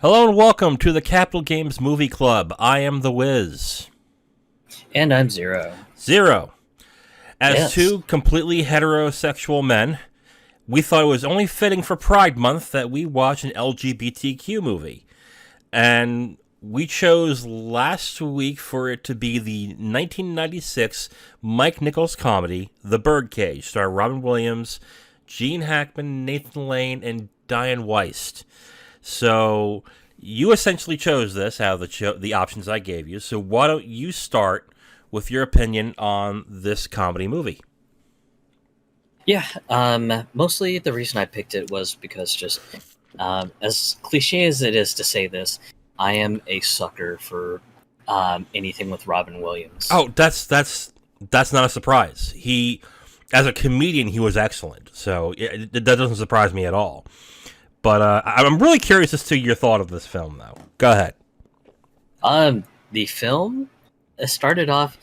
Hello and welcome to the Capital Games Movie Club. I am the Wiz. And I'm Zero. Zero. As Yes. two completely heterosexual men, we thought it was only fitting for Pride Month that we watch an LGBTQ movie. And we chose last week for it to be the 1996 Mike Nichols comedy, The Birdcage, starring Robin Williams, Gene Hackman, Nathan Lane, and Dianne Weist. So you essentially chose this out of the options I gave you. So why don't you start with your opinion on this comedy movie? Yeah, mostly the reason I picked it was because just, as cliche as it is to say this, I am a sucker for anything with Robin Williams. Oh, that's not a surprise. As a comedian, he was excellent. So that doesn't surprise me at all. But I'm really curious as to your thought of this film, though. Go ahead. The film started off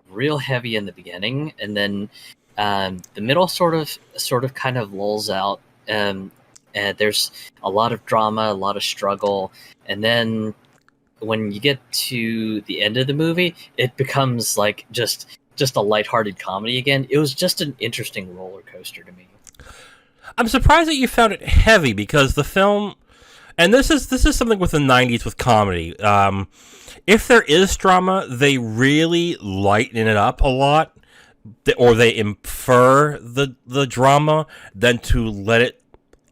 real heavy in the beginning, and then the middle sort of kind of lulls out. And there's a lot of drama, a lot of struggle, and then when you get to the end of the movie, it becomes like just a lighthearted comedy again. It was just an interesting roller coaster to me. I'm surprised that you found it heavy because the film, and this is something with the '90s with comedy. If there is drama, they really lighten it up a lot, or they infer the drama than to let it,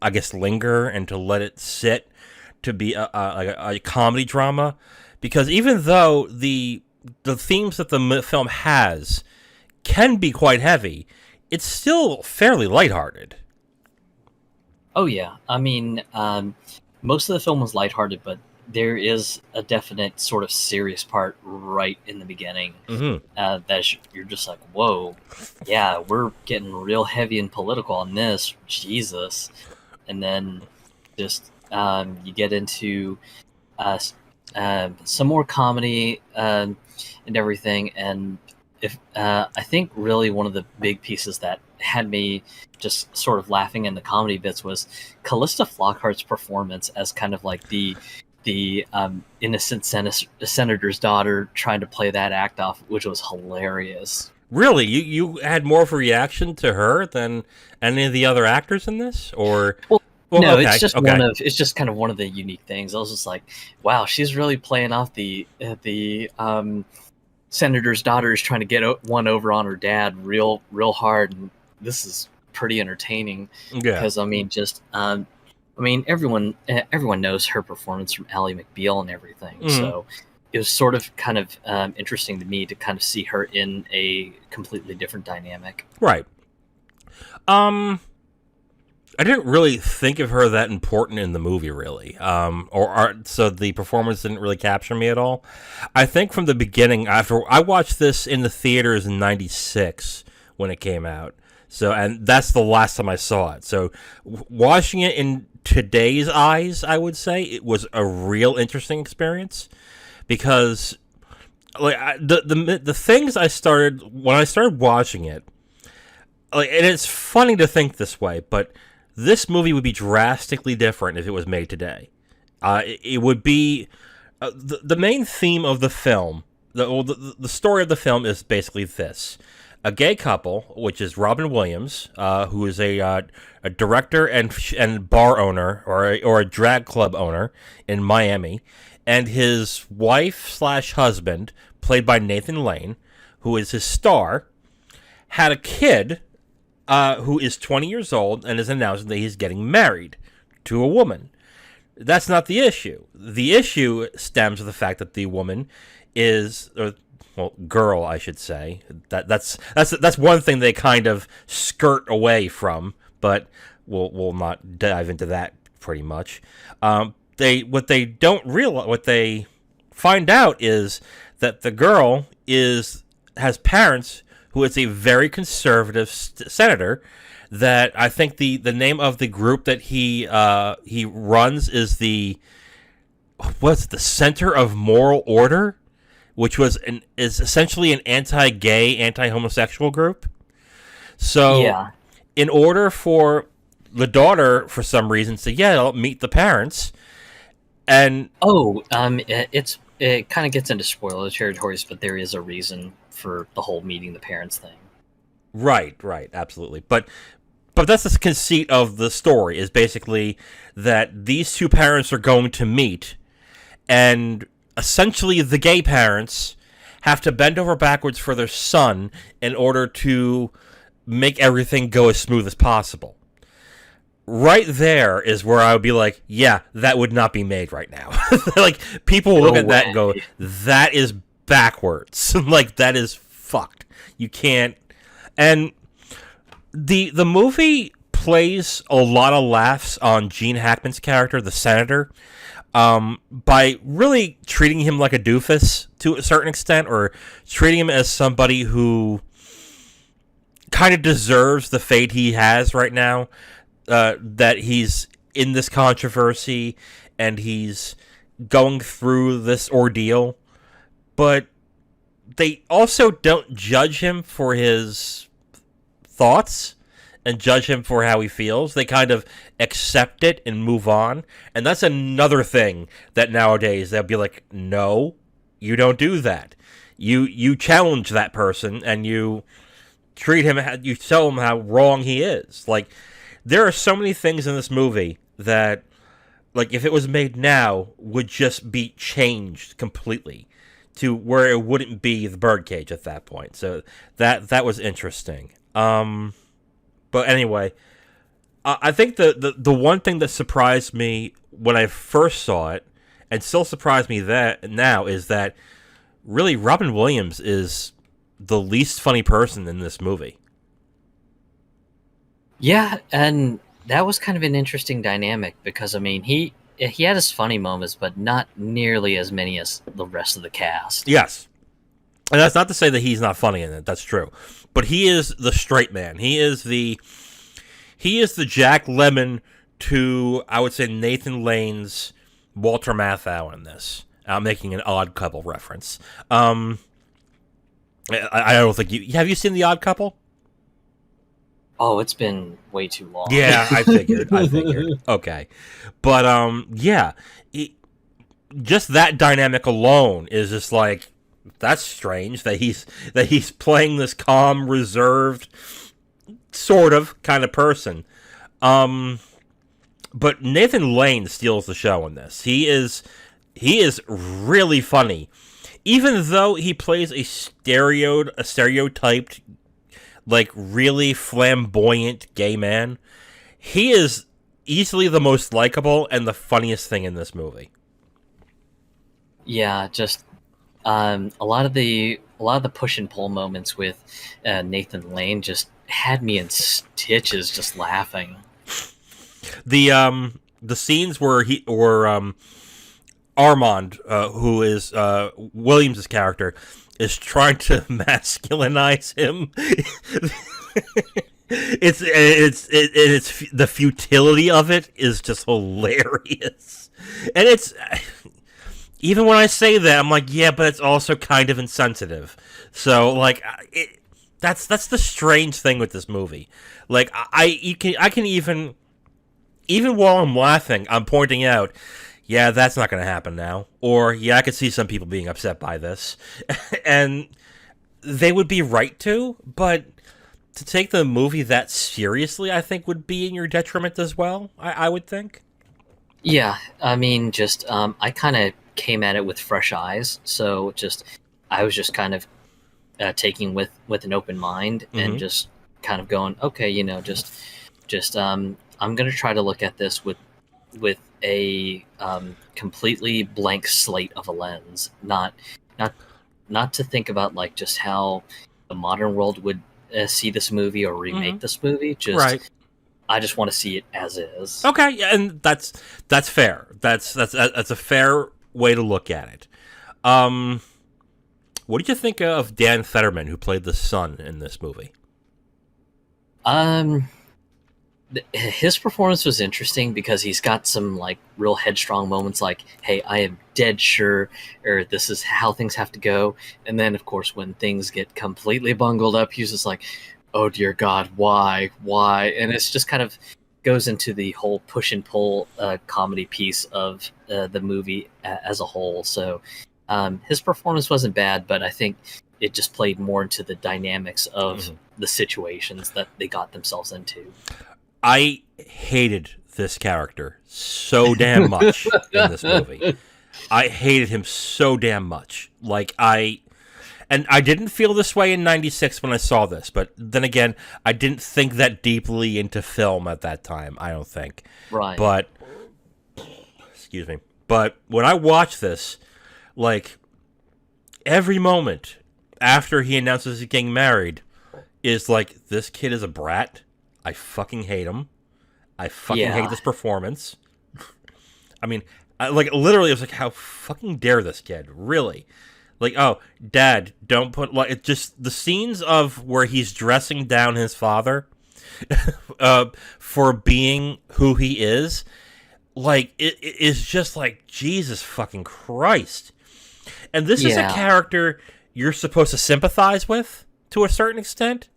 I guess, linger and to let it sit to be a comedy drama. Because even though the themes that the film has can be quite heavy, it's still fairly lighthearted. Oh yeah, I mean, most of the film was lighthearted, but there is a definite sort of serious part right in the beginning you're just like, whoa, yeah, we're getting real heavy and political on this, Jesus. And then just you get into some more comedy and everything, and if I think really one of the big pieces that had me just sort of laughing in the comedy bits was Calista Flockhart's performance as kind of like the innocent senator's daughter trying to play that act off, which was hilarious. Really, you had more of a reaction to her than any of the other actors in this, or? Well, no, okay, it's just okay. it's just kind of one of the unique things. I was just like, wow, she's really playing off the senator's daughter is trying to get one over on her dad real hard, and this is pretty entertaining. Yeah. Because I mean, just everyone knows her performance from Ally McBeal and everything. Mm-hmm. So it was sort of kind of interesting to me to kind of see her in a completely different dynamic. Right. I didn't really think of her that important in the movie, really. So the performance didn't really capture me at all. I think from the beginning, after I watched this in the theaters in '96 when it came out, and that's the last time I saw it. So watching it in today's eyes, I would say it was a real interesting experience because, like, the things I started when I started watching it, like, and it's funny to think this way, but this movie would be drastically different if it was made today. It would be the main theme of the film. The story of the film is basically this: a gay couple, which is Robin Williams, who is a director and bar owner or a drag club owner in Miami, and his wife/husband, played by Nathan Lane, who is his star, had a kid who is 20 years old and is announcing that he's getting married to a woman. That's not the issue. The issue stems from the fact that the woman is, girl, I should say. That's one thing they kind of skirt away from, but we'll not dive into that pretty much. What they find out is that the girl has parents who is a very conservative senator. That I think the name of the group that he runs is the Center of Moral Order, which is essentially an anti-gay, anti-homosexual group. So, Yeah. in order for the daughter, for some reason, say, "Yeah, I'll meet the parents," And it kind of gets into spoiler territories, but there is a reason for the whole meeting the parents thing. right, absolutely. But that's the conceit of the story, is basically that these two parents are going to meet, and essentially the gay parents have to bend over backwards for their son in order to make everything go as smooth as possible. Right there is where I would be like, yeah, that would not be made right now. Like, people look at that and go, that is backwards. Like, that is fucked. You can't. And the movie plays a lot of laughs on Gene Hackman's character, the senator, by really treating him like a doofus to a certain extent, or treating him as somebody who kind of deserves the fate he has right now. That he's in this controversy and he's going through this ordeal, but they also don't judge him for his thoughts and judge him for how he feels. They kind of accept it and move on. And that's another thing that nowadays they'll be like, no, you don't do that. You challenge that person and you treat him, you tell him how wrong he is. Like, there are so many things in this movie that, like, if it was made now, would just be changed completely to where it wouldn't be the Birdcage at that point. So that was interesting. But anyway, I think the one thing that surprised me when I first saw it, and still surprised me that now, is that really Robin Williams is the least funny person in this movie. Yeah, and that was kind of an interesting dynamic because, I mean, he had his funny moments, but not nearly as many as the rest of the cast. Yes. And that's not to say that he's not funny in it. That's true. But he is the straight man. He is the Jack Lemmon to, I would say, Nathan Lane's Walter Matthau in this. I'm making an Odd Couple reference. I don't think have you seen The Odd Couple? Oh, it's been way too long. Yeah, I figured. Okay. But, yeah. Just that dynamic alone is just like, that's strange that he's playing this calm, reserved, sort of kind of person. But Nathan Lane steals the show in this. He is really funny. Even though he plays a stereotyped, like, really flamboyant gay man, he is easily the most likable and the funniest thing in this movie. Yeah, just a lot of the push and pull moments with Nathan Lane just had me in stitches just laughing. The scenes where Armand, who is Williams' character, is trying to masculinize him. it's the futility of it is just hilarious, and it's even when I say that, I'm like, yeah, but it's also kind of insensitive. So, like, that's the strange thing with this movie. Like, I can even while I'm laughing, I'm pointing out, yeah, that's not going to happen now. Or, yeah, I could see some people being upset by this. And they would be right to, but to take the movie that seriously, I think, would be in your detriment as well, I would think. Yeah, I mean, just, I kind of came at it with fresh eyes, so I was just kind of taking with an open mind and just kind of going, okay, I'm going to try to look at this with a completely blank slate of a lens, not to think about, like, just how the modern world would see this movie or remake this movie. Right. I just want to see it as is. Okay, and that's fair. That's a fair way to look at it. What did you think of Dan Fetterman, who played the son in this movie? His performance was interesting because he's got some, like, real headstrong moments, like, hey, I am dead sure, or this is how things have to go. And then, of course, when things get completely bungled up, he's just like, oh dear God, why? And it's just kind of goes into the whole push and pull comedy piece of the movie as a whole. So his performance wasn't bad, but I think it just played more into the dynamics of the situations that they got themselves into. I hated this character so damn much in this movie. I hated him so damn much. And I didn't feel this way in '96 when I saw this, but then again, I didn't think that deeply into film at that time, I don't think. Right. But, excuse me. But when I watched this, like, every moment after he announces he's getting married is like, this kid is a brat. I fucking hate him. I fucking hate this performance. I mean, literally, it was like, how fucking dare this kid? Really? Like, oh, Dad, don't put, like, it just, the scenes of where he's dressing down his father for being who he is, like, it is just like, Jesus fucking Christ. And this is a character you're supposed to sympathize with, to a certain extent.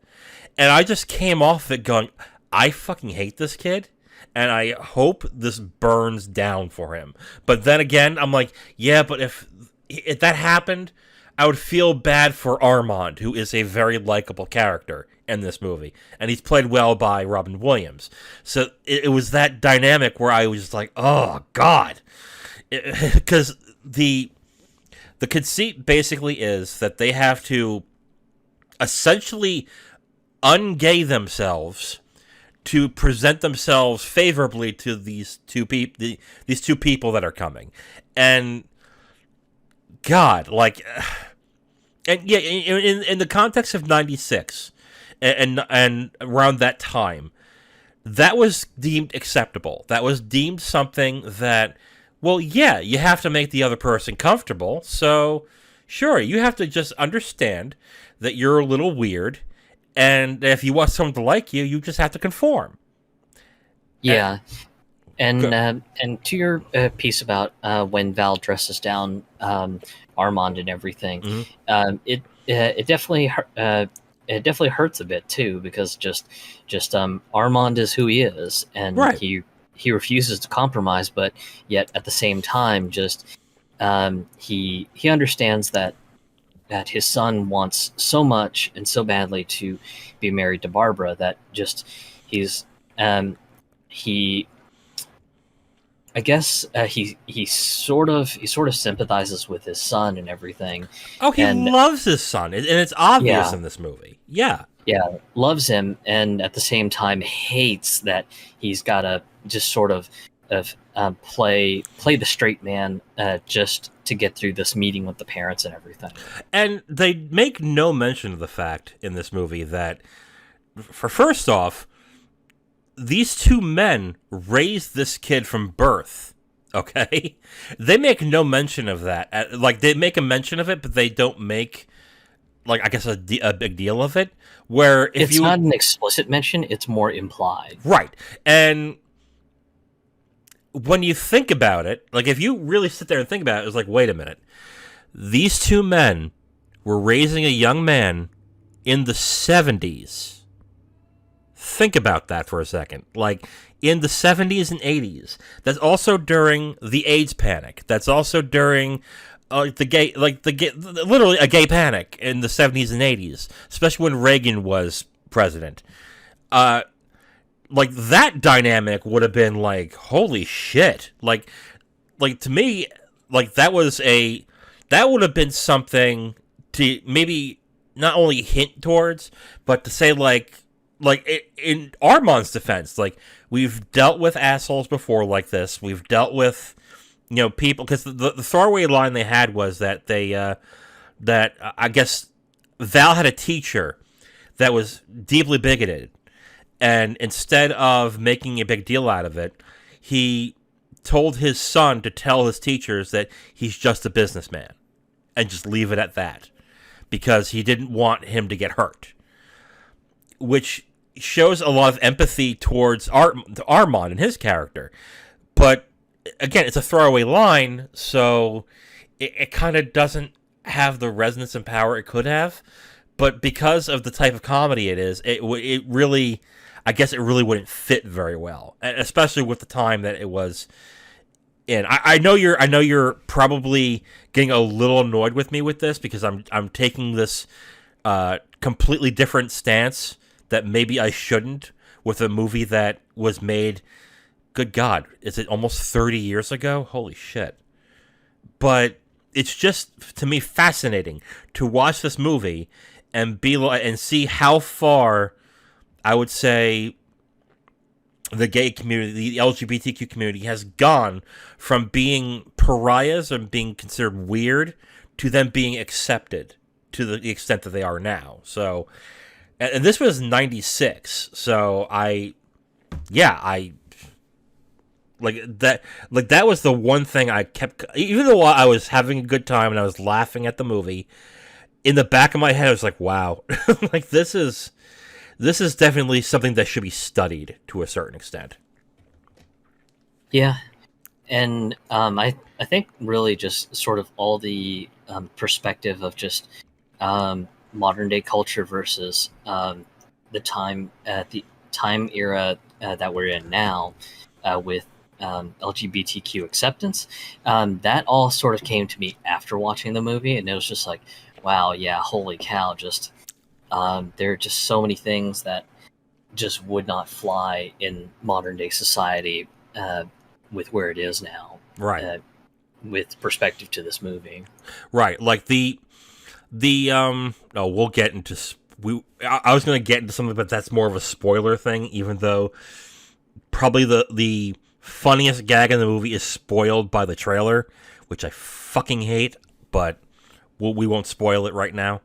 And I just came off it going, I fucking hate this kid, and I hope this burns down for him. But then again, I'm like, yeah, but if that happened, I would feel bad for Armand, who is a very likable character in this movie. And he's played well by Robin Williams. So it was that dynamic where I was just like, oh, God. Because the conceit basically is that they have to essentially ungay themselves to present themselves favorably to these two people that are coming. And God, like, and yeah, in the context of '96 and around that time, that was deemed acceptable. That was deemed something that, well, yeah, you have to make the other person comfortable. So, sure, you have to just understand that you're a little weird, and if you want someone to like you, you just have to conform. Yeah. And to your piece about when Val dresses down Armand and everything, it definitely hurts a bit too, because just Armand is who he is, and he refuses to compromise, but yet at the same time, just he understands that his son wants so much and so badly to be married to Barbara that just I guess he sort of sympathizes with his son and everything. Oh, he loves his son, and it's obvious in this movie. Yeah, loves him, and at the same time hates that he's got to just sort of play the straight man just to get through this meeting with the parents and everything. And they make no mention of the fact in this movie that, for first off, these two men raised this kid from birth, okay? They make no mention of that. Like, they make a mention of it, but they don't make, like, I guess a big deal of it. Where if it's not an explicit mention, it's more implied. Right. And when you think about it, like, if you really sit there and think about it, it's like, wait a minute. These two men were raising a young man in the 70s. Think about that for a second. Like, in the 70s and 80s. That's also during the AIDS panic. That's also during literally a gay panic in the 70s and 80s, especially when Reagan was president. Like, that dynamic would have been like, holy shit. Like to me, like, that would have been something to maybe not only hint towards, but to say, like in Armand's defense, like, we've dealt with assholes before like this. We've dealt with, people, because the throwaway line they had was that I guess Val had a teacher that was deeply bigoted, and instead of making a big deal out of it, he told his son to tell his teachers that he's just a businessman and just leave it at that, because he didn't want him to get hurt, which shows a lot of empathy towards Armand and his character. But again, it's a throwaway line, so it kind of doesn't have the resonance and power it could have. But because of the type of comedy it is, it really, I guess it really wouldn't fit very well, especially with the time that it was in. I know you're probably getting a little annoyed with me with this because I'm taking this completely different stance that maybe I shouldn't with a movie that was made. Good God, is it almost 30 years ago? Holy shit! But it's just to me fascinating to watch this movie and and see how far I would say the gay community, the LGBTQ community, has gone from being pariahs and being considered weird to them being accepted to the extent that they are now. So, and this was 96. So I like that was the one thing I kept, even though I was having a good time and I was laughing at the movie, in the back of my head I was like, wow, like this is definitely something that should be studied to a certain extent. Yeah, and I think really just sort of all the perspective of just modern day culture versus the time era that we're in now with LGBTQ acceptance. That all sort of came to me after watching the movie, and it was just like, wow, yeah, holy cow, just there are just so many things that just would not fly in modern day society with where it is now. Right. With perspective to this movie. Right. Like the we'll get into I was going to get into something, but that's more of a spoiler thing, even though probably the funniest gag in the movie is spoiled by the trailer, which I fucking hate, but we won't spoil it right now.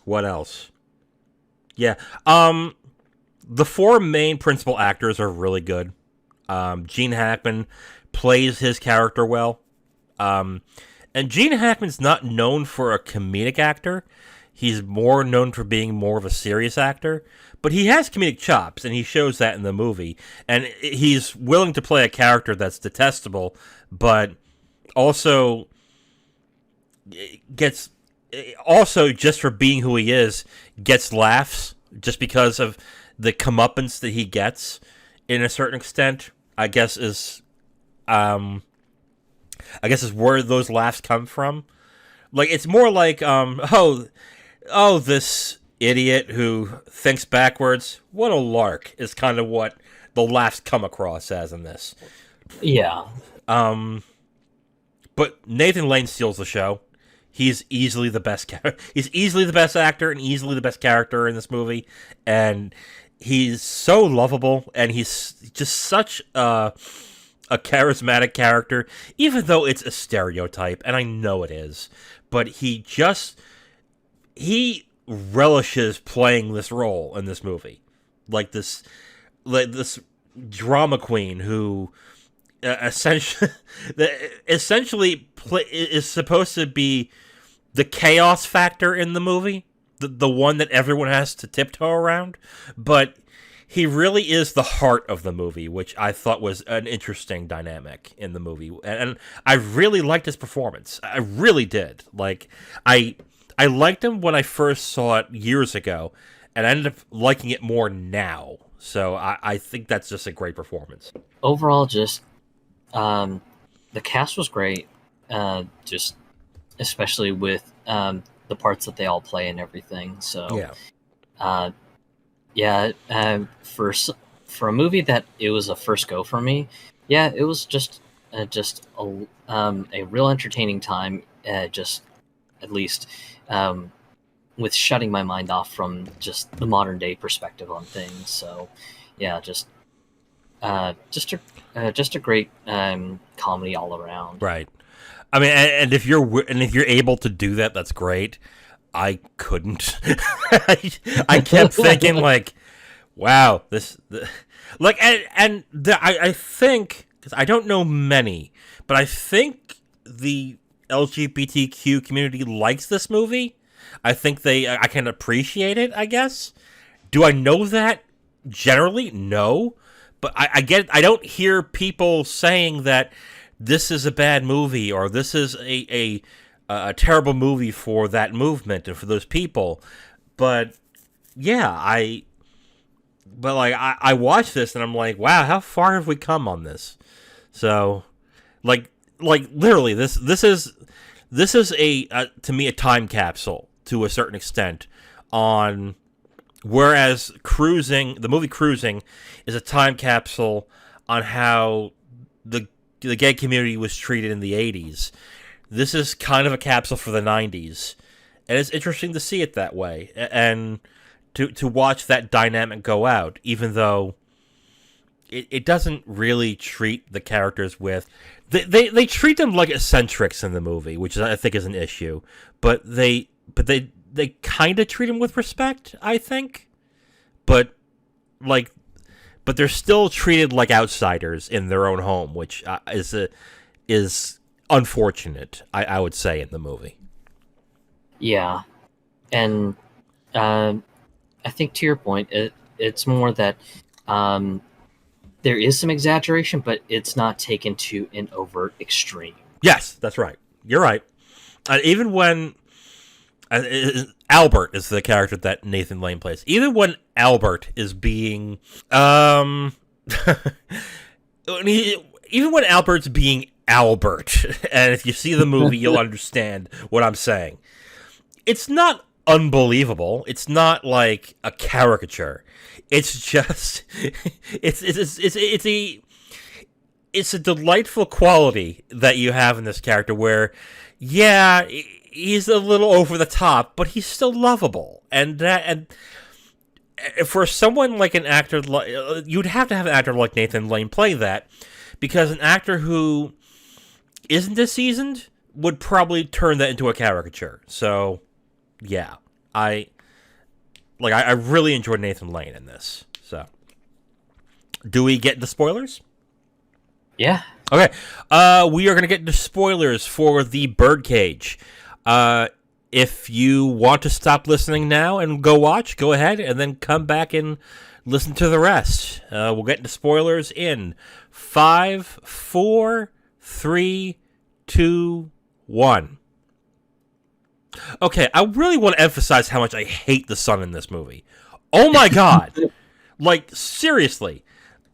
What else? Yeah. The four main principal actors are really good. Gene Hackman plays his character well. And Gene Hackman's not known for a comedic actor. He's more known for being more of a serious actor. But he has comedic chops, and he shows that in the movie. And he's willing to play a character that's detestable, but also gets... Also, just for being who he is, gets laughs just because of the comeuppance that he gets, in a certain extent. I guess is where those laughs come from. Like, it's more like, this idiot who thinks backwards. What a lark is kind of what the laughs come across as in this. Yeah. But Nathan Lane steals the show. He's easily the best. He's easily the best actor and easily the best character in this movie, and he's so lovable. And he's just such a charismatic character, even though it's a stereotype, and I know it is. But he relishes playing this role in this movie, like this drama queen who essentially is supposed to be the chaos factor in the movie, the one that everyone has to tiptoe around, but he really is the heart of the movie, which I thought was an interesting dynamic in the movie, and I really liked his performance. I really did. Like, I liked him when I first saw it years ago, and I ended up liking it more now. So I think that's just a great performance. Overall, just the cast was great. Just especially with the parts that they all play and everything. So yeah, for a movie that it was a first go for me, yeah, it was just a real entertaining time. Just at least with shutting my mind off from just the modern day perspective on things. So yeah, just a great comedy all around. Right. I mean, and if you're able to do that, that's great. I couldn't. I kept thinking like, wow, I think, because I don't know many, but I think the LGBTQ community likes this movie. I think I can appreciate it, I guess. Do I know that generally? No. But I don't hear people saying that this is a bad movie or this is a terrible movie for that movement and for those people. But yeah, I but like I watched this and I'm like, wow, how far have we come on this? So, like literally, this is a to me a time capsule to a certain extent. On whereas the movie Cruising is a time capsule on how the gay community was treated in the 80s. This is kind of a capsule for the 90s, and it's interesting to see it that way and to watch that dynamic go out, even though it doesn't really treat the characters with they treat them like eccentrics in the movie, which I think is an issue, but they kind of treat them with respect, I think, but they're still treated like outsiders in their own home, which is unfortunate, I would say, in the movie. Yeah, and I think to your point, it's more that there is some exaggeration, but it's not taken to an overt extreme. Yes, that's right. You're right. Even when Albert is the character that Nathan Lane plays, even when Albert is being even when Albert's being Albert, and if you see the movie, you'll understand what I'm saying. It's not unbelievable. It's not like a caricature. It's just it's a delightful quality that you have in this character where, yeah, he's a little over the top, but he's still lovable. And for someone like an actor, you'd have to have an actor like Nathan Lane play that, because an actor who isn't as seasoned would probably turn that into a caricature. So, yeah, I really enjoyed Nathan Lane in this. So, do we get the spoilers? Yeah. Okay. We are going to get into spoilers for the Birdcage. If you want to stop listening now and go watch, go ahead, and then come back and listen to the rest. We'll get into spoilers in 5, 4, 3, 2, 1. Okay, I really want to emphasize how much I hate the son in this movie. Oh my god. Like, seriously.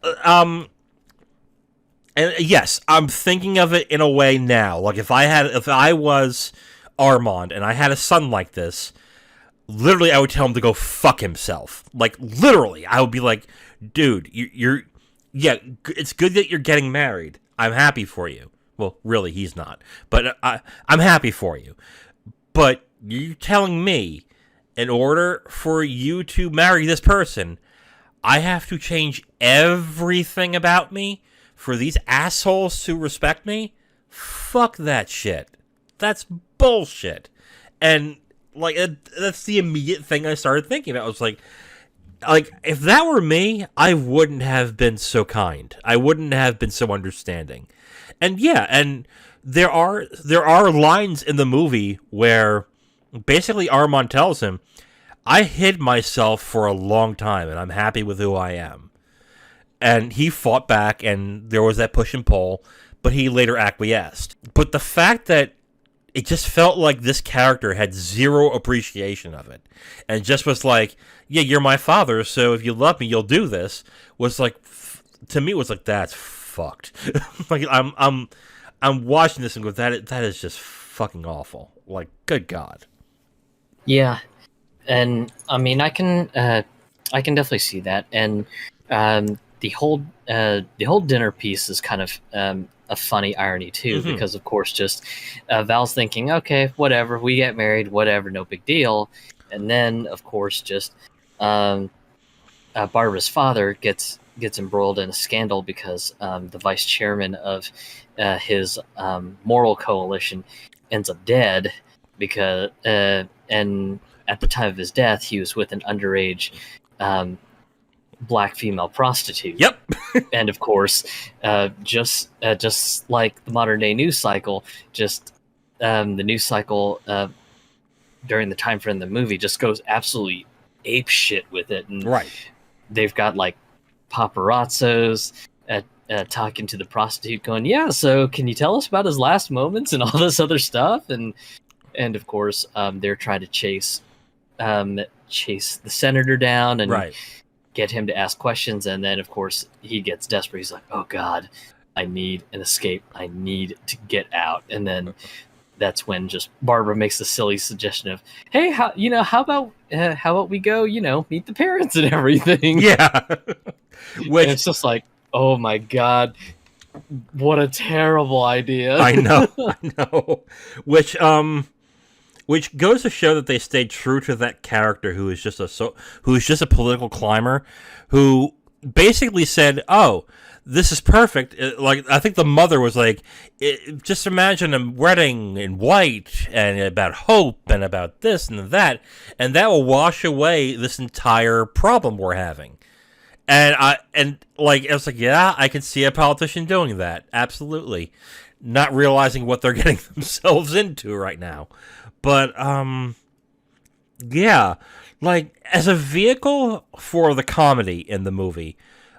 And yes, I'm thinking of it in a way now. Like, if I was Armand and I had a son like this, literally I would tell him to go fuck himself. Like, literally, I would be like, dude, yeah, it's good that you're getting married. I'm happy for you. Well, really, he's not. But I'm happy for you. But you're telling me, in order for you to marry this person, I have to change everything about me for these assholes to respect me? Fuck that shit. That's bullshit. And, like, that's the immediate thing I started thinking about. I was like, if that were me, I wouldn't have been so kind. I wouldn't have been so understanding. And yeah, and there are lines in the movie where basically Armand tells him, I hid myself for a long time and I'm happy with who I am. And he fought back and there was that push and pull, but he later acquiesced. But the fact that it just felt like this character had zero appreciation of it and just was like, yeah, you're my father, so if you love me, you'll do this, was like, to me, it was like, that's fucked. Like, I'm watching this and go, that is just fucking awful. Like, good God. Yeah, and I mean, I can definitely see that, and the whole dinner piece is kind of a funny irony too, because of course, just Val's thinking, okay, whatever, we get married, whatever, no big deal, and then of course, just Barbara's father gets embroiled in a scandal because the vice chairman of his moral coalition ends up dead because and at the time of his death he was with an underage black female prostitute. Yep. And of course, just like the modern day news cycle, just the news cycle during the time frame of the movie just goes absolutely ape shit with it, and right. They've got like paparazzos talking to the prostitute, going, "Yeah, so can you tell us about his last moments and all this other stuff?" And of course, they're trying to chase the senator down, and right. get him to ask questions, and then of course he gets desperate. He's like, "Oh God, I need an escape. I need to get out." And then that's when just Barbara makes the silly suggestion of, "Hey, how about we go, meet the parents and everything." Yeah. And it's just like, oh my God, what a terrible idea. I know. Which goes to show that they stayed true to that character who is just a political climber who basically said, "Oh, this is perfect." Like, I think the mother was like, "Just imagine a wedding in white and about hope and about this and that, and that will wash away this entire problem we're having." And I was like, yeah, I can see a politician doing that, absolutely, not realizing what they're getting themselves into right now. But, yeah, like, as a vehicle for the comedy in the movie,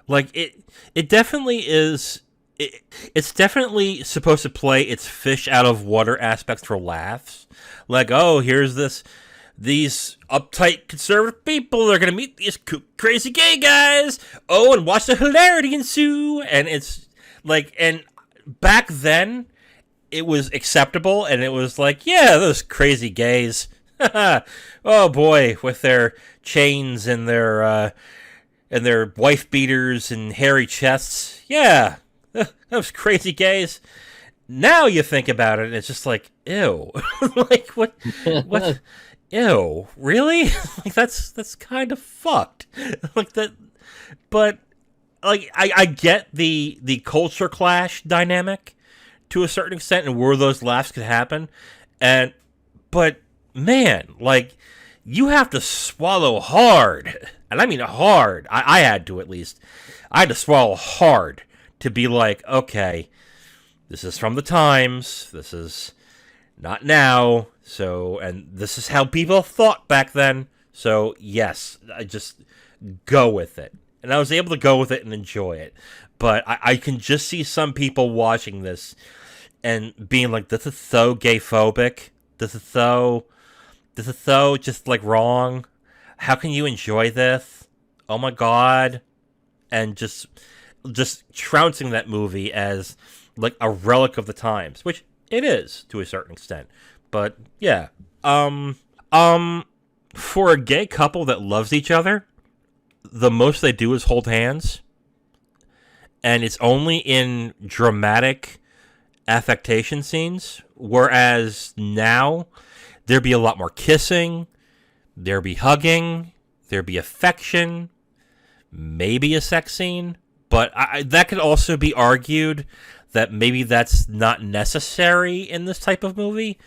like, it definitely is, it's definitely supposed to play its fish out of water aspects for laughs. Like, oh, here's these uptight conservative people are going to meet these crazy gay guys. Oh, and watch the hilarity ensue. And it's like, and back then, it was acceptable, and it was like, yeah, those crazy gays. Oh boy, with their chains and their wife beaters and hairy chests. Yeah, those crazy gays. Now you think about it, and it's just like, ew. Like, what? Ew, really? Like, that's kind of fucked. Like that, but like I get the culture clash dynamic to a certain extent, and where those laughs could happen, but man, like, you have to swallow hard, and I mean hard. I had to, at least. I had to swallow hard to be like, okay, this is from the times. This is not now. So, and this is how people thought back then. So, yes, I just go with it. And I was able to go with it and enjoy it. But I can just see some people watching this and being like, this is so gay-phobic. This is so just, like, wrong. How can you enjoy this? Oh my God. And just trouncing that movie as, like, a relic of the times. Which it is, to a certain extent. But yeah, for a gay couple that loves each other, the most they do is hold hands, and it's only in dramatic affectation scenes. Whereas now, there'd be a lot more kissing, there'd be hugging, there'd be affection, maybe a sex scene. But that could also be argued that maybe that's not necessary in this type of movie.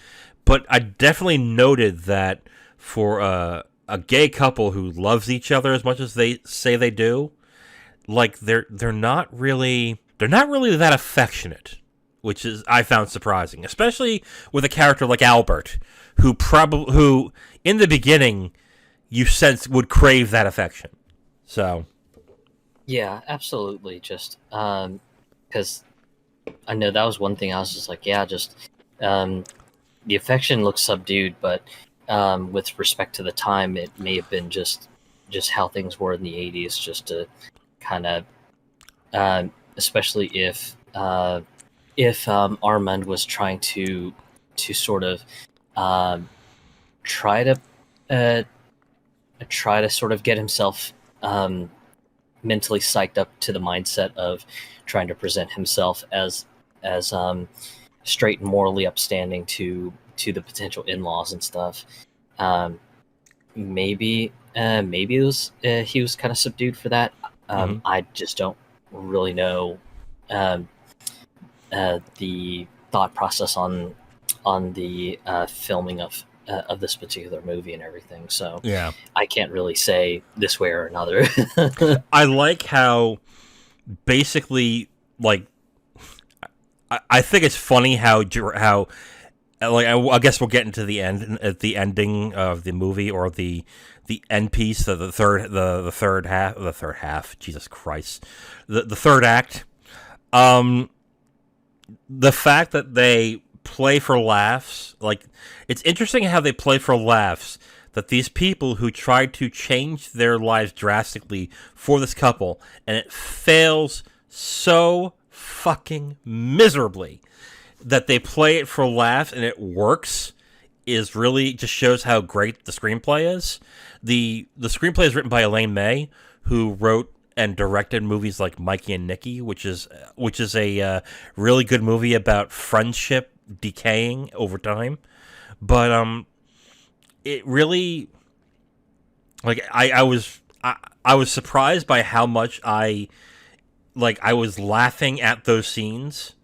But I definitely noted that for a gay couple who loves each other as much as they say they do, like, they're not really that affectionate, which is, I found surprising, especially with a character like Albert, who in the beginning you sense would crave that affection. So Yeah, absolutely. Just because I know that was one thing I was just like, yeah, just the affection looks subdued, but with respect to the time, it may have been just how things were in the 80s, just to kind of, especially if Armand was trying to sort of try to sort of get himself mentally psyched up to the mindset of trying to present himself as straight and morally upstanding to the potential in-laws and stuff. Maybe it was he was kind of subdued for that. I just don't really know the thought process on the filming of this particular movie and everything. So yeah, I can't really say this way or another. I like how basically, like, I think it's funny how like, I guess we'll get into the ending of the movie, or the end piece, the third half. Jesus Christ, the third act. The fact that they play for laughs, like, it's interesting how they play for laughs that these people who tried to change their lives drastically for this couple, and it fails so fucking miserably, that they play it for laughs and it works, is really just shows how great the screenplay is. The screenplay is written by Elaine May, who wrote and directed movies like Mikey and Nicky, which is a really good movie about friendship decaying over time. But it really, like, I was surprised by how much I was laughing at those scenes,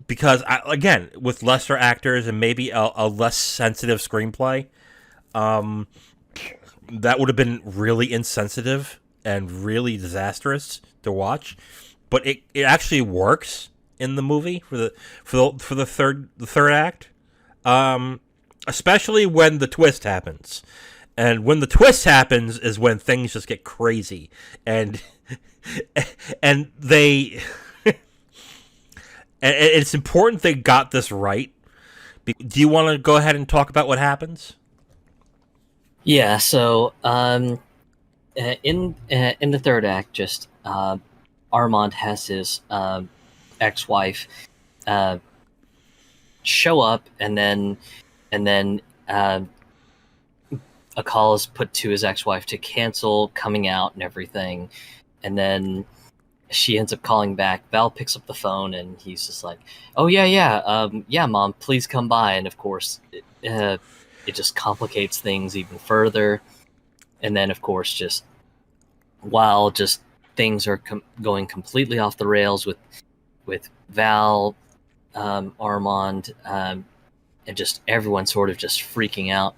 because again, with lesser actors and maybe a less sensitive screenplay, that would have been really insensitive and really disastrous to watch. But it actually works in the movie for the third act, especially when the twist happens. And when the twist happens is when things just get crazy, and they and it's important they got this right. Do you want to go ahead and talk about what happens? Yeah. So in the third act, just Armand has his ex-wife show up, and then a call is put to his ex-wife to cancel coming out and everything, and then she ends up calling back. Val picks up the phone, and he's just like, "Oh yeah, Mom, please come by." And of course, it just complicates things even further. And then, of course, just while just things are going completely off the rails with Val, Armand, and just everyone sort of just freaking out,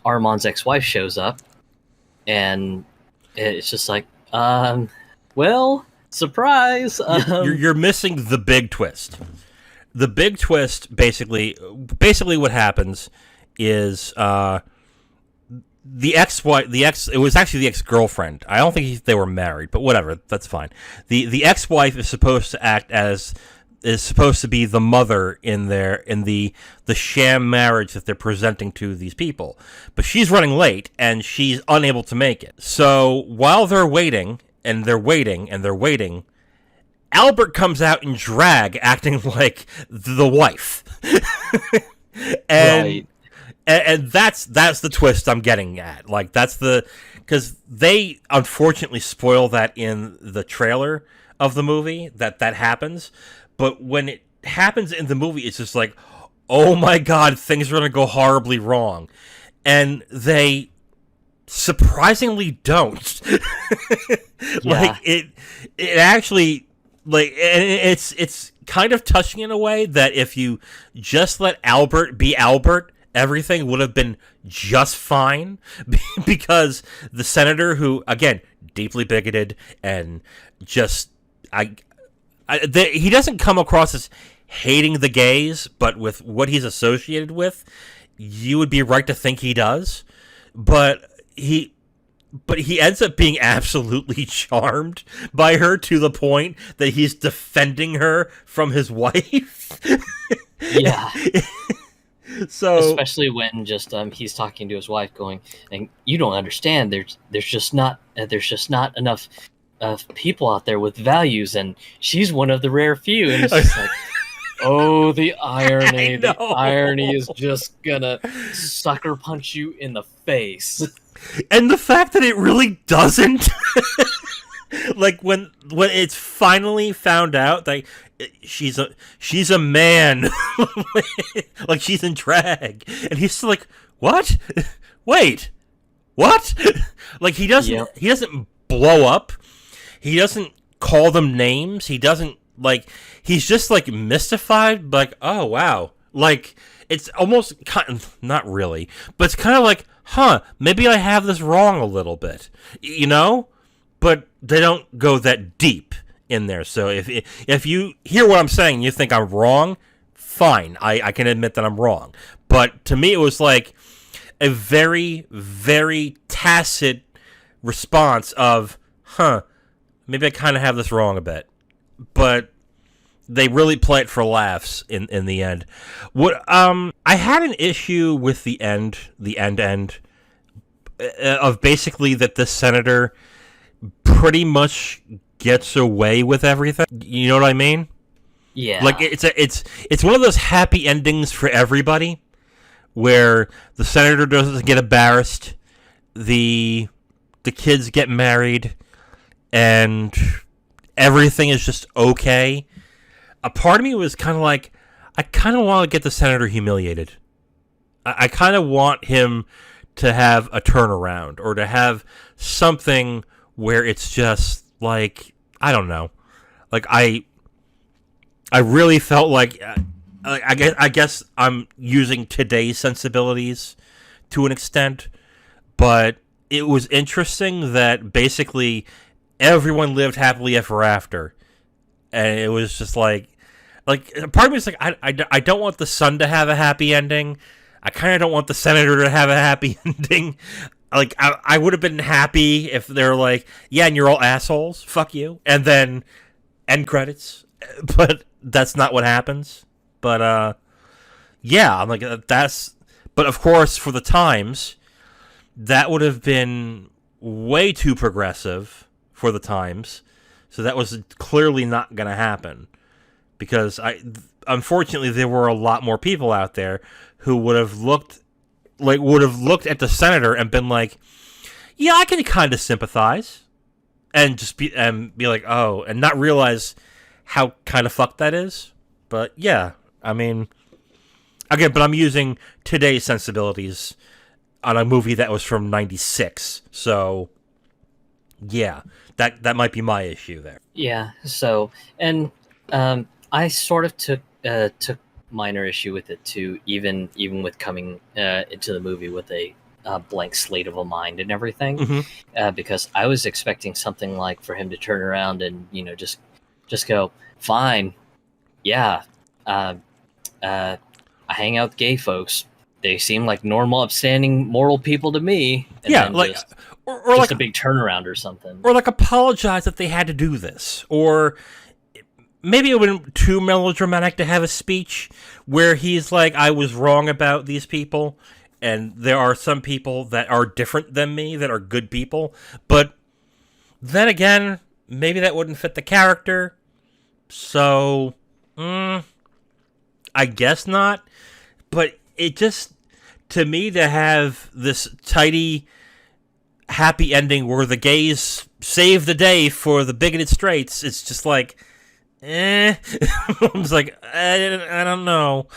Armand's ex-wife shows up, and it's just like, well, surprise! You're missing the big twist. The big twist, basically what happens is the ex-wife, it was actually the ex-girlfriend. I don't think they were married, but whatever, that's fine. The ex-wife is supposed to be the mother in the sham marriage that they're presenting to these people. But she's running late, and she's unable to make it. So while they're waiting, Albert comes out in drag, acting like the wife. Right. And that's the twist I'm getting at. Like, because they unfortunately spoil that in the trailer of the movie, that happens. But when it happens in the movie, it's just like, oh my God, things are going to go horribly wrong. And they surprisingly don't. Like, it actually, like, and it's kind of touching in a way that if you just let Albert be Albert, everything would have been just fine. Because the senator, who, again, deeply bigoted and just, he doesn't come across as hating the gays, but with what he's associated with, you would be right to think he does. But he ends up being absolutely charmed by her, to the point that he's defending her from his wife. Yeah. So, especially when just he's talking to his wife, going, "And you don't understand. There's just not enough people out there with values, and she's one of the rare few." And it's just like, oh, the irony! The irony is just gonna sucker punch you in the face. And the fact that it really doesn't. Like, when it's finally found out that she's a man, like, she's in drag, and he's still like, what? Wait, what? Like, he doesn't blow up. He doesn't call them names. He doesn't, like, he's just, like, mystified, like, oh wow, like, it's almost not really, but it's kind of like, huh, maybe I have this wrong a little bit, you know? But they don't go that deep in there. So if you hear what I'm saying and you think I'm wrong, fine. I can admit that I'm wrong. But to me, it was like a very, very tacit response of, huh, maybe I kind of have this wrong a bit. But they really play it for laughs in the end. What I had an issue with the end of basically that the senator pretty much gets away with everything. You know what I mean? Yeah. Like it's one of those happy endings for everybody, where the senator doesn't get embarrassed, the kids get married, and everything is just okay. A part of me was kind of like, I kind of want to get the senator humiliated. I kind of want him to have a turnaround, or to have something where it's just like, I don't know. Like, I really felt like, I guess I'm using today's sensibilities to an extent, but it was interesting that basically everyone lived happily ever after. And it was just like part of me is like, I don't want the son to have a happy ending. I kind of don't want the senator to have a happy ending. Like, I would have been happy if they're like, yeah, and you're all assholes, fuck you, and then end credits. But that's not what happens. But yeah, I'm like, that's. But of course, for the times, that would have been way too progressive for the times. So that was clearly not going to happen, because unfortunately, there were a lot more people out there who would have looked at the senator and been like, yeah, I can kind of sympathize, and just be like, oh, and not realize how kind of fucked that is. But yeah, I mean, again, but I'm using today's sensibilities on a movie that was from '96, so yeah, that might be my issue there. Yeah. So, and I sort of took minor issue with it too, even with coming into the movie with a blank slate of a mind and everything, because I was expecting something like for him to turn around and just go, fine, yeah, I hang out with gay folks. They seem like normal, upstanding, moral people to me. And yeah, then like or like a big turnaround or something, or like apologize that they had to do this, or maybe it would have been too melodramatic to have a speech where he's like, I was wrong about these people, and there are some people that are different than me that are good people. But then again, maybe that wouldn't fit the character. So, I guess not. But it just, to me, to have this tidy, happy ending where the gays save the day for the bigoted straights, it's just like, I was like, I don't know.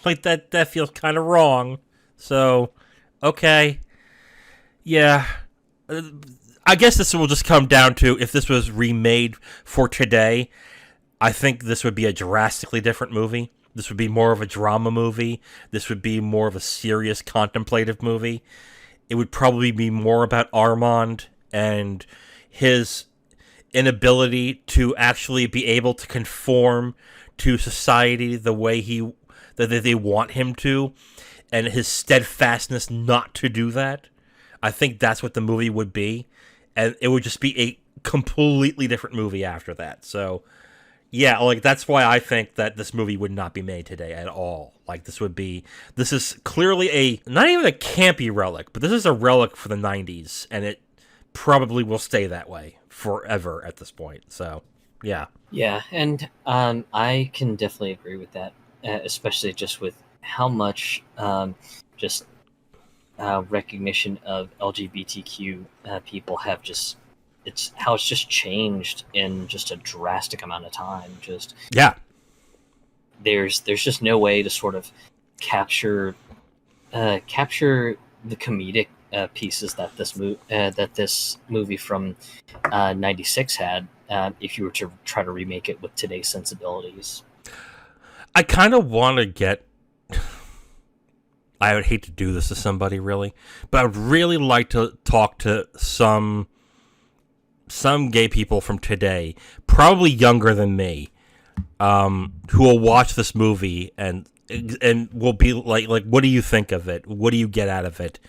Like, that feels kind of wrong. So, okay. Yeah. I guess this will just come down to, if this was remade for today, I think this would be a drastically different movie. This would be more of a drama movie. This would be more of a serious, contemplative movie. It would probably be more about Armand and his inability to actually be able to conform to society the way that they want him to, and his steadfastness not to do that. I think that's what the movie would be, and it would just be a completely different movie after that. So, yeah, like, that's why I think that this movie would not be made today at all. Like, this is clearly not even a campy relic, but this is a relic for the 90s, and it probably will stay that way forever at this point. So, yeah. Yeah, and I can definitely agree with that, especially just with how much recognition of LGBTQ people have just, it's just changed in just a drastic amount of time. Just, yeah, there's just no way to sort of capture the comedic pieces that this movie from '96 had, if you were to try to remake it with today's sensibilities. I kind of want to get. I would hate to do this to somebody, really, but I would really like to talk to some gay people from today, probably younger than me, who will watch this movie and will be like, what do you think of it? What do you get out of it?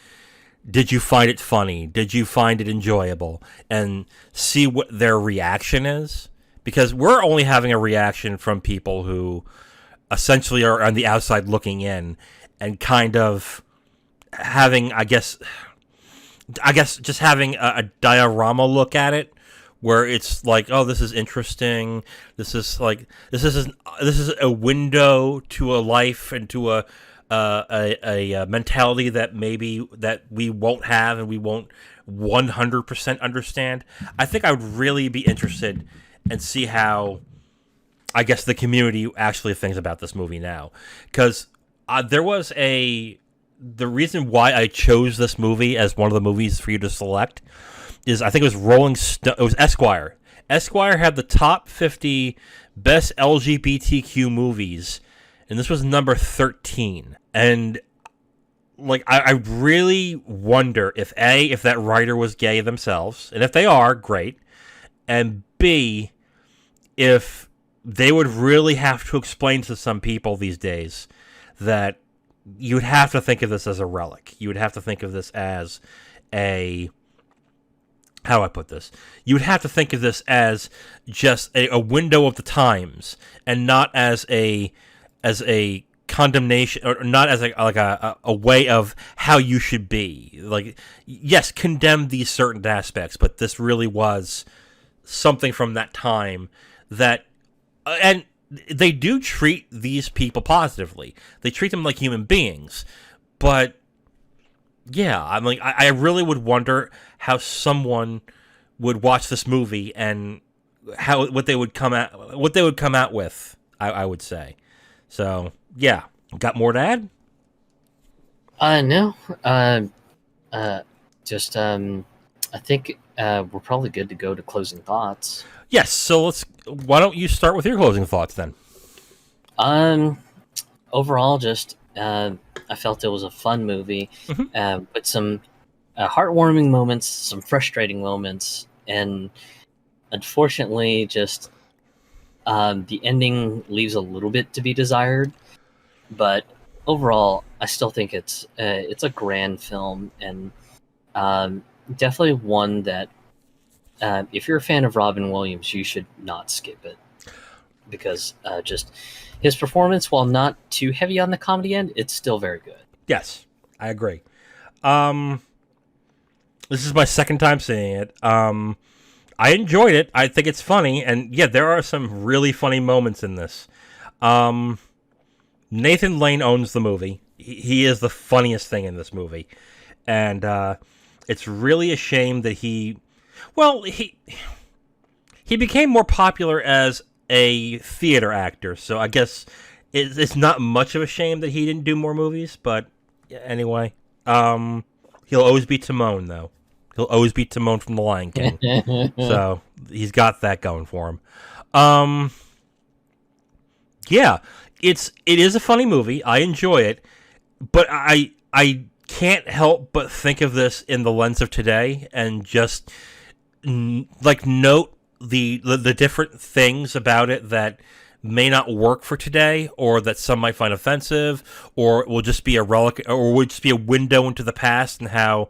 Did you find it funny? Did you find it enjoyable? And see what their reaction is, because we're only having a reaction from people who essentially are on the outside looking in and kind of having, I guess just having a diorama look at it, where it's like, oh, this is interesting. This is a window to a life and to a mentality that we won't have and we won't 100% understand. I think I would really be interested and see how, I guess, the community actually thinks about this movie now, because the reason why I chose this movie as one of the movies for you to select is, I think it was it was Esquire. Esquire had the top 50 best LGBTQ movies, and this was number 13. And like, I really wonder if that writer was gay themselves, and if they are, great, and B, if they would really have to explain to some people these days that you would have to think of this as a relic. You would have to think of this as how do I put this? You would have to think of this as just a window of the times, and not as a condemnation, or not as a way of how you should be. Like, yes, condemn these certain aspects, but this really was something from that time that, and they do treat these people positively. They treat them like human beings, but yeah, I'm like, I really would wonder how someone would watch this movie and what they would come out with. I would say. So yeah, got more to add? No. Just I think we're probably good to go to closing thoughts. Yes. So why don't you start with your closing thoughts then? Overall, just I felt it was a fun movie, with some heartwarming moments, some frustrating moments, and unfortunately, just the ending leaves a little bit to be desired. But overall, I still think it's a grand film, and definitely one that if you're a fan of Robin Williams, you should not skip it, because just his performance, while not too heavy on the comedy end, it's still very good. Yes, I agree. This is my second time seeing it. I enjoyed it. I think it's funny, and yeah, there are some really funny moments in this. Nathan Lane owns the movie. He is the funniest thing in this movie, and it's really a shame that he became more popular as a theater actor, so I guess it's not much of a shame that he didn't do more movies, but anyway, he'll always be Timon, though. He'll always be Timon from The Lion King. So he's got that going for him. Yeah, it is a funny movie. I enjoy it, but I can't help but think of this in the lens of today, and just note the different things about it that may not work for today, or that some might find offensive, or it will just be a relic, or will just be a window into the past and how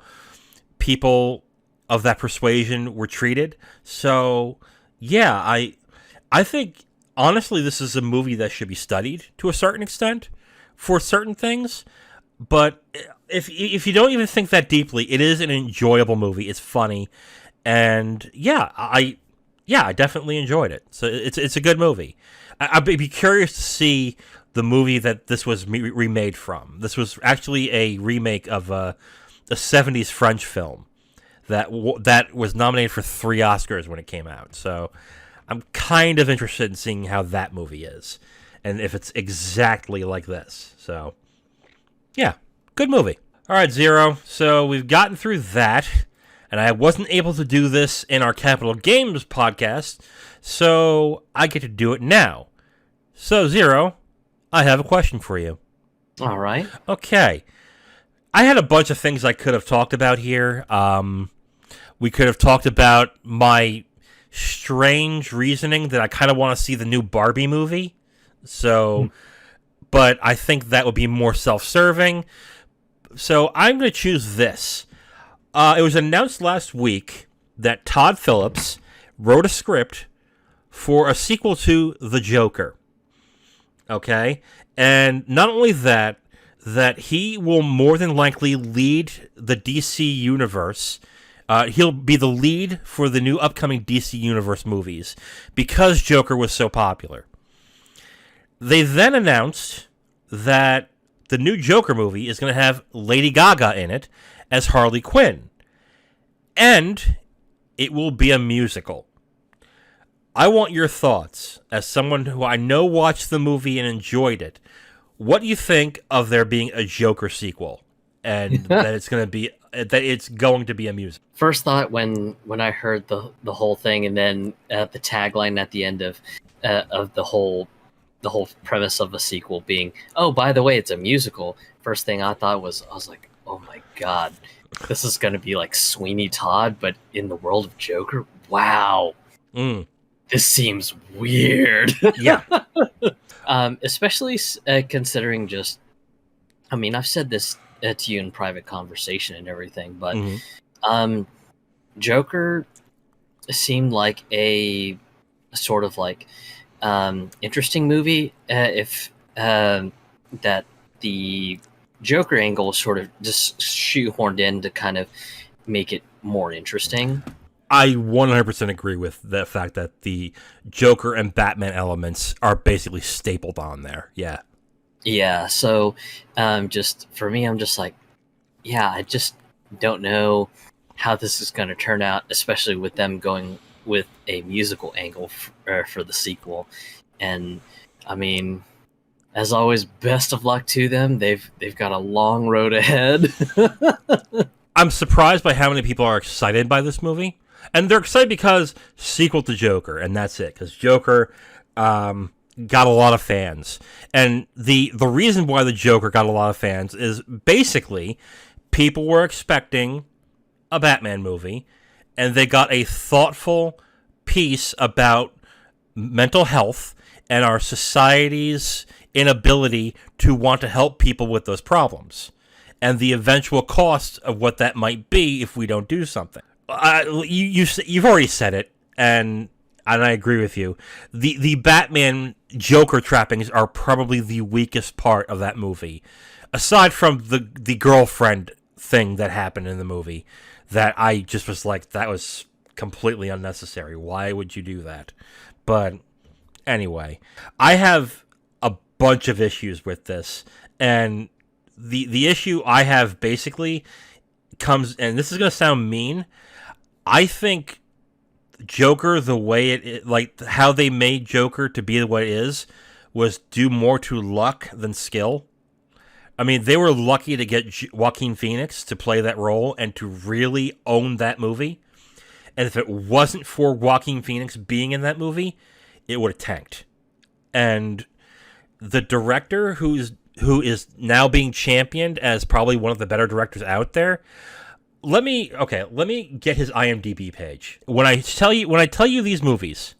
people of that persuasion were treated. So yeah, I think honestly this is a movie that should be studied to a certain extent for certain things. But if you don't even think that deeply, it is an enjoyable movie. It's funny, and yeah, I definitely enjoyed it. So it's a good movie. I'd be curious to see the movie that this was remade from. This was actually a remake of a 70s French film that was nominated for 3 Oscars when it came out. So I'm kind of interested in seeing how that movie is, and if it's exactly like this. So yeah, good movie. All right, Zero. So we've gotten through that, and I wasn't able to do this in our Capital Games podcast, so I get to do it now. So, Zero, I have a question for you. All right. Okay. I had a bunch of things I could have talked about here. We could have talked about my strange reasoning that I kind of want to see the new Barbie movie. So, but I think that would be more self-serving. So I'm going to choose this. It was announced last week that Todd Phillips wrote a script for a sequel to The Joker. Okay? And not only that he will more than likely lead the DC universe. He'll be the lead for the new upcoming DC Universe movies because Joker was so popular. They then announced that the new Joker movie is going to have Lady Gaga in it as Harley Quinn. And it will be a musical. I want your thoughts as someone who I know watched the movie and enjoyed it. What do you think of there being a Joker sequel and that it's going to be a musical? First thought when I heard the whole thing, and then the tagline at the end of the whole premise of a sequel being, oh, by the way, it's a musical. First thing I thought was, I was like, oh my god, this is going to be like Sweeney Todd, but in the world of Joker. Wow, this seems weird. Yeah. Especially considering just, I mean, I've said this to you in private conversation and everything, but Joker seemed like a sort of like interesting movie if that the Joker angle was sort of just shoehorned in to kind of make it more interesting. I 100% agree with the fact that the Joker and Batman elements are basically stapled on there. Yeah. Yeah, so just for me, I'm just like, yeah, I just don't know how this is going to turn out, especially with them going with a musical angle for the sequel. And I mean, as always, best of luck to them. They've got a long road ahead. I'm surprised by how many people are excited by this movie. And they're excited because sequel to Joker, and that's it. Because Joker got a lot of fans. And the reason why the Joker got a lot of fans is basically people were expecting a Batman movie, and they got a thoughtful piece about mental health and our society's inability to want to help people with those problems, and the eventual cost of what that might be if we don't do something. You've already said it, and I agree with you. The Batman Joker trappings are probably the weakest part of that movie, aside from the girlfriend thing that happened in the movie. That I just was like, that was completely unnecessary. Why would you do that? But anyway, I have a bunch of issues with this, and the issue I have basically comes, and this is going to sound mean, I think Joker, the way it like how they made Joker to be what it is, was due more to luck than skill. I mean, they were lucky to get Joaquin Phoenix to play that role and to really own that movie. And if it wasn't for Joaquin Phoenix being in that movie, it would have tanked. And the director who is now being championed as probably one of the better directors out there. Let me get his IMDb page. When I tell you these movies,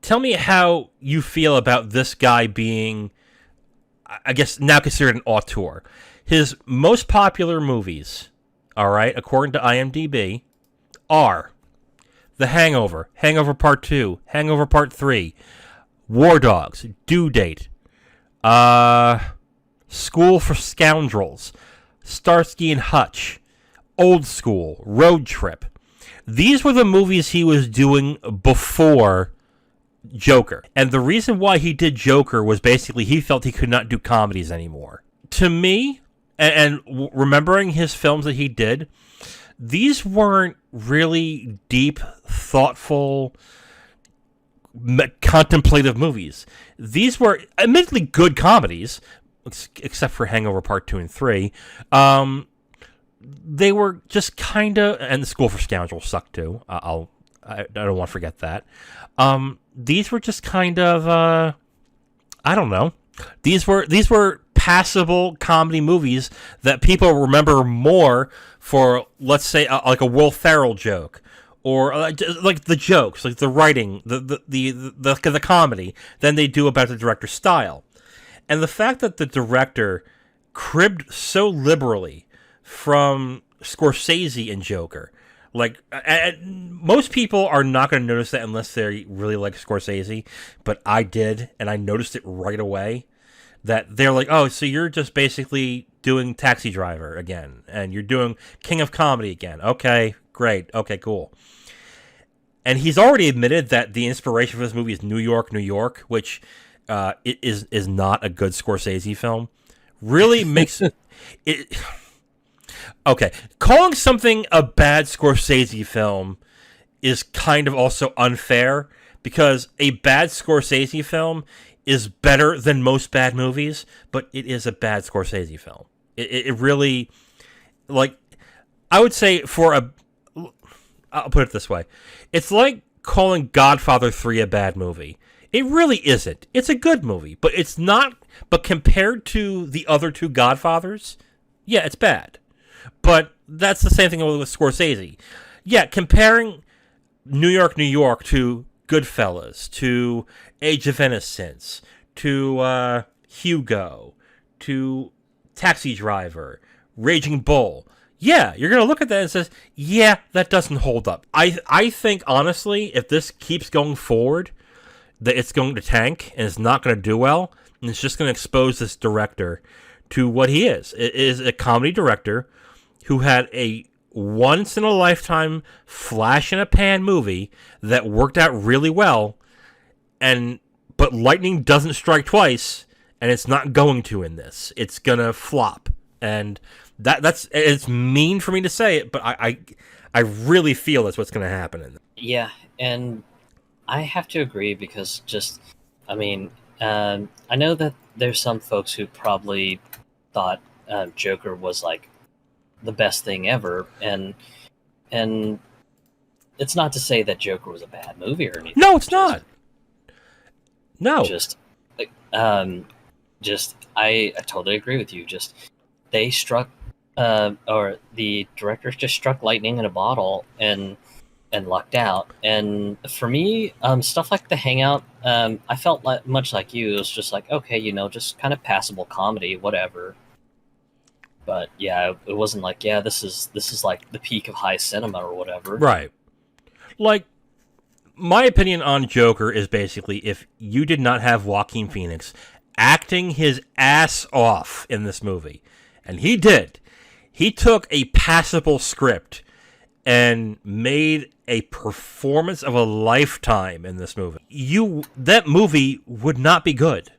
tell me how you feel about this guy being, I guess, now considered an auteur. His most popular movies, all right, according to IMDb, are The Hangover, Hangover Part 2, Hangover Part 3, War Dogs, Due Date, School for Scoundrels, Starsky and Hutch, Old School, Road Trip. These were the movies he was doing before Joker. And the reason why he did Joker was basically he felt he could not do comedies anymore. To me, and remembering his films that he did, these weren't really deep, thoughtful, contemplative movies. These were admittedly good comedies, except for Hangover Part 2 and 3. They were just kind of, and The School for Scoundrels sucked too. I don't want to forget that. These were just kind of, I don't know. These were passable comedy movies that people remember more for, let's say, like a Will Ferrell joke, or like the jokes, like the writing, the comedy, than they do about the director's style. And the fact that the director cribbed so liberally from Scorsese and Joker, Like, most people are not going to notice that unless they really like Scorsese, but I did, and I noticed it right away. That they're like, oh, so you're just basically doing Taxi Driver again, and you're doing King of Comedy again. Okay, great. Okay, cool. And he's already admitted that the inspiration for this movie is New York, New York, which it is not a good Scorsese film. Really makes it. Okay, calling something a bad Scorsese film is kind of also unfair, because a bad Scorsese film is better than most bad movies, but it is a bad Scorsese film. It really, like, I would say I'll put it this way. It's like calling Godfather 3 a bad movie. It really isn't. It's a good movie, but it's not, but compared to the other two Godfathers, yeah, it's bad. But that's the same thing with Scorsese. Yeah, comparing New York, New York to Goodfellas, to Age of Innocence, to Hugo, to Taxi Driver, Raging Bull. Yeah, you're going to look at that and says, yeah, that doesn't hold up. I think, honestly, if this keeps going forward, that it's going to tank and it's not going to do well, and it's just going to expose this director to what he is. It is a comedy director who had a once-in-a-lifetime flash-in-a-pan movie that worked out really well, but lightning doesn't strike twice, and it's not going to in this. It's going to flop. And it's mean for me to say it, but I really feel that's what's going to happen in this. Yeah, and I have to agree because I know that there's some folks who probably thought Joker was like the best thing ever, and it's not to say that Joker was a bad movie or anything. No, it's not. No. I totally agree with you. They struck, or the director just struck lightning in a bottle and lucked out. And for me, stuff like The Hangout, I felt much like you. It was just like, okay, just kind of passable comedy, whatever. But yeah, it wasn't like, yeah, this is like the peak of high cinema or whatever. Right. Like, my opinion on Joker is basically, if you did not have Joaquin Phoenix acting his ass off in this movie, and he did, he took a passable script and made a performance of a lifetime in this movie. That movie would not be good.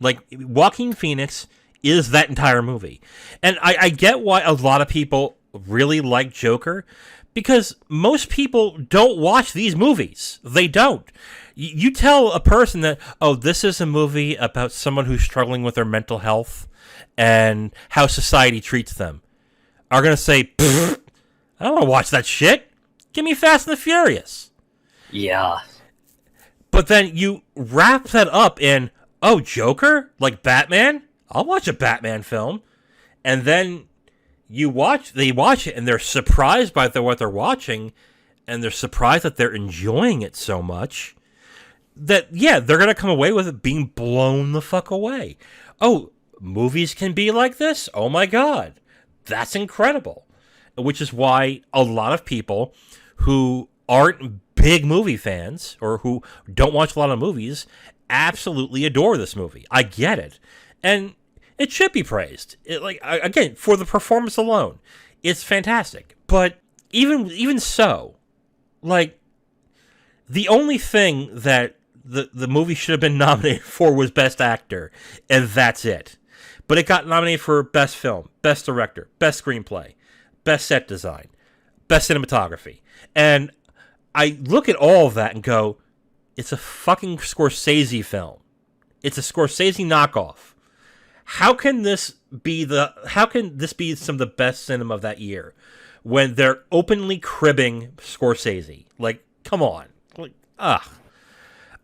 Like, Joaquin Phoenix is that entire movie. And I get why a lot of people really like Joker, because most people don't watch these movies. They don't. You tell a person that, oh, this is a movie about someone who's struggling with their mental health and how society treats them, are going to say, I don't want to watch that shit. Give me Fast and the Furious. Yeah. But then you wrap that up in, oh, Joker? Like Batman? I'll watch a Batman film. And then they watch it, and they're surprised by what they're watching, and they're surprised that they're enjoying it so much that, yeah, they're going to come away with it being blown the fuck away. Oh, movies can be like this? Oh my God. That's incredible. Which is why a lot of people who aren't big movie fans or who don't watch a lot of movies absolutely adore this movie. I get it. And it should be praised. Again, for the performance alone, it's fantastic. But even so, like, the only thing that the movie should have been nominated for was Best Actor, and that's it. But it got nominated for Best Film, Best Director, Best Screenplay, Best Set Design, Best Cinematography. And I look at all of that and go, it's a fucking Scorsese film. It's a Scorsese knockoff. How can this be some of the best cinema of that year when they're openly cribbing Scorsese? Like, come on. Like,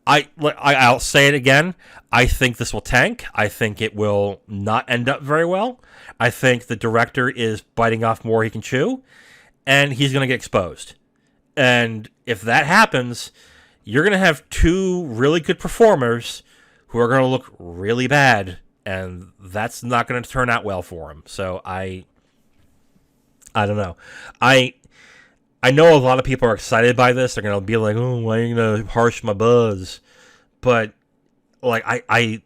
I'll say it again. I think this will tank. I think it will not end up very well. I think the director is biting off more he can chew, and he's going to get exposed. And if that happens, you're going to have two really good performers who are going to look really bad, and that's not going to turn out well for him. So I don't know. I know a lot of people are excited by this. They're gonna be like, "Oh, why are you gonna harsh my buzz?" But like, I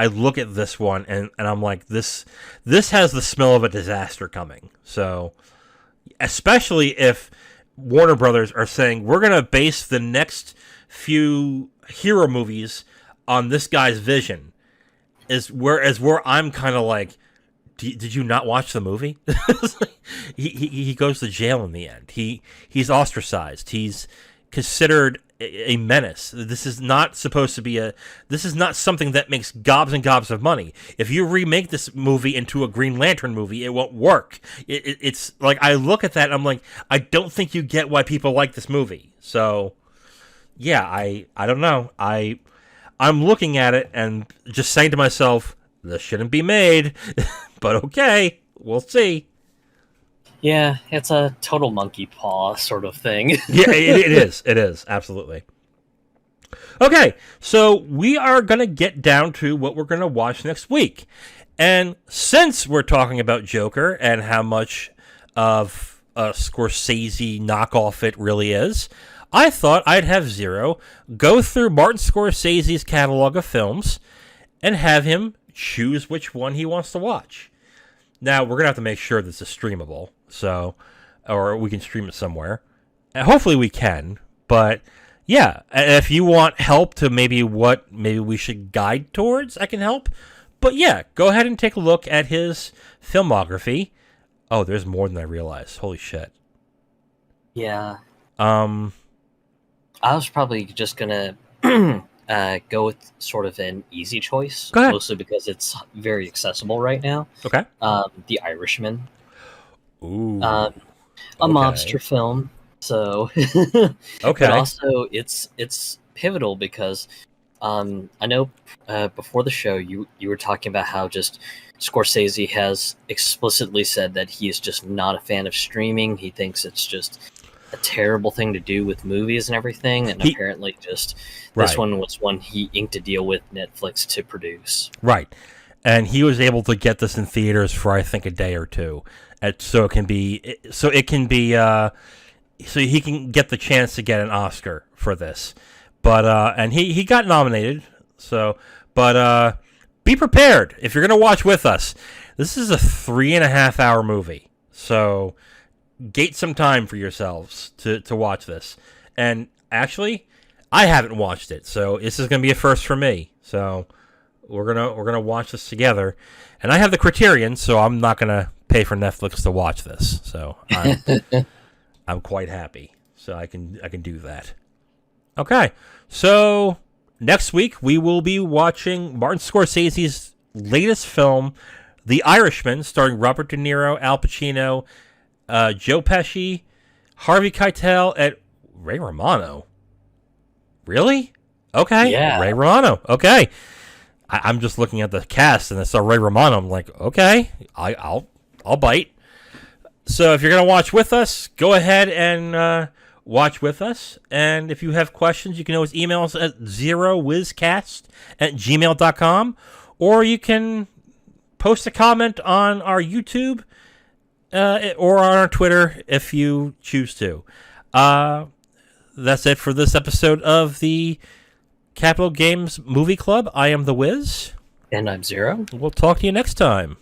look at this one and I'm like, this has the smell of a disaster coming. So, especially if Warner Brothers are saying we're gonna base the next few hero movies on this guy's vision, where I'm kind of like, did you not watch the movie? he goes to jail in the end. He's ostracized. He's considered a menace. This is not supposed to be this is not something that makes gobs and gobs of money. If you remake this movie into a Green Lantern movie, it won't work. It's like, I look at that and I'm like, I don't think you get why people like this movie. So yeah, I don't know. I'm looking at it and just saying to myself, this shouldn't be made. But okay, we'll see. Yeah, it's a total monkey paw sort of thing. Yeah, it is. It is, absolutely. Okay, so we are going to get down to what we're going to watch next week. And since we're talking about Joker and how much of a Scorsese knockoff it really is, I thought I'd have Zero go through Martin Scorsese's catalog of films and have him choose which one he wants to watch. Now, we're going to have to make sure this is streamable, so, or we can stream it somewhere. And hopefully we can, but yeah, if you want help to maybe we should guide towards, I can help. But yeah, go ahead and take a look at his filmography. Oh, there's more than I realized. Holy shit. Yeah. I was probably just gonna go with sort of an easy choice, mostly because it's very accessible right now. Okay. The Irishman. Ooh. A mobster film. So. Okay. But also, it's pivotal because I know before the show you were talking about how just Scorsese has explicitly said that he is just not a fan of streaming. He thinks it's just a terrible thing to do with movies and everything, and apparently just this one was one he inked a deal with Netflix to produce. Right, and he was able to get this in theaters for, I think, a day or two, so he can get the chance to get an Oscar for this. But and he got nominated. So, but be prepared if you're gonna watch with us. This is a 3.5 hour movie, so gate some time for yourselves to watch this. And actually, I haven't watched it, so this is gonna be a first for me. So we're gonna watch this together, and I have the Criterion, so I'm not gonna pay for Netflix to watch this. So I'm quite happy, so I can do that. Okay, so next week we will be watching Martin Scorsese's latest film, The Irishman, starring Robert De Niro, Al Pacino, Joe Pesci, Harvey Keitel, and Ray Romano. Really? Okay. Yeah. Ray Romano. Okay. I'm just looking at the cast and I saw Ray Romano. I'm like, okay, I'll bite. So if you're gonna watch with us, go ahead and watch with us. And if you have questions, you can always email us at zerowizcast@gmail.com, or you can post a comment on our YouTube or on our Twitter if you choose to. That's it for this episode of the Capital Games Movie Club. I am the Wiz. And I'm Zero. We'll talk to you next time.